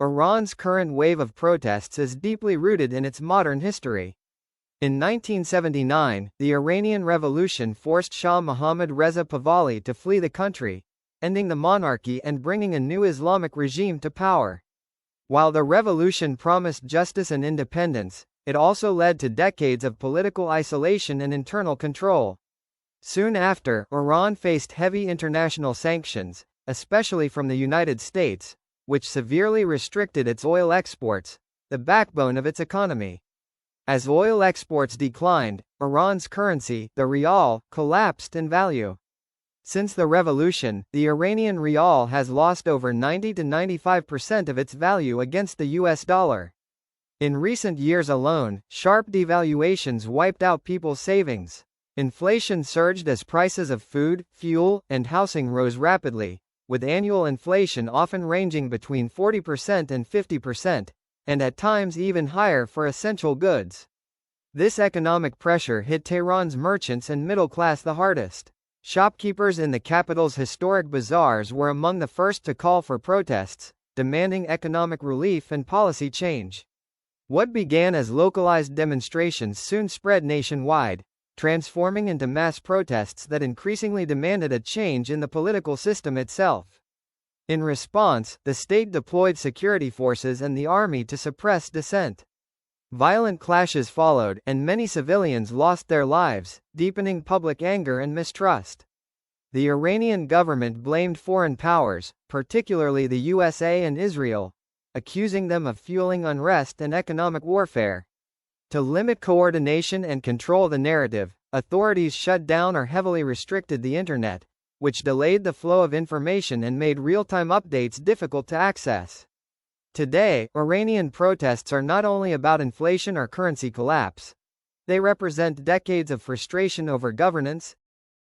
Iran's current wave of protests is deeply rooted in its modern history. In 1979, the Iranian Revolution forced Shah Mohammad Reza Pahlavi to flee the country, ending the monarchy and bringing a new Islamic regime to power. While the revolution promised justice and independence, it also led to decades of political isolation and internal control. Soon after, Iran faced heavy international sanctions, especially from the United States, which severely restricted its oil exports, the backbone of its economy. As oil exports declined, Iran's currency, the rial, collapsed in value. Since the revolution, the Iranian rial has lost over 90 to 95% of its value against the US dollar. In recent years alone, sharp devaluations wiped out people's savings. Inflation surged as prices of food, fuel, and housing rose rapidly, with annual inflation often ranging between 40% and 50%, and at times even higher for essential goods. This economic pressure hit Tehran's merchants and middle class the hardest. Shopkeepers in the capital's historic bazaars were among the first to call for protests, demanding economic relief and policy change. What began as localized demonstrations soon spread nationwide, transforming into mass protests that increasingly demanded a change in the political system itself. In response, the state deployed security forces and the army to suppress dissent. Violent clashes followed, and many civilians lost their lives, deepening public anger and mistrust. The Iranian government blamed foreign powers, particularly the USA and Israel, accusing them of fueling unrest and economic warfare. To limit coordination and control the narrative, authorities shut down or heavily restricted the internet, which delayed the flow of information and made real-time updates difficult to access. Today, Iranian protests are not only about inflation or currency collapse. They represent decades of frustration over governance,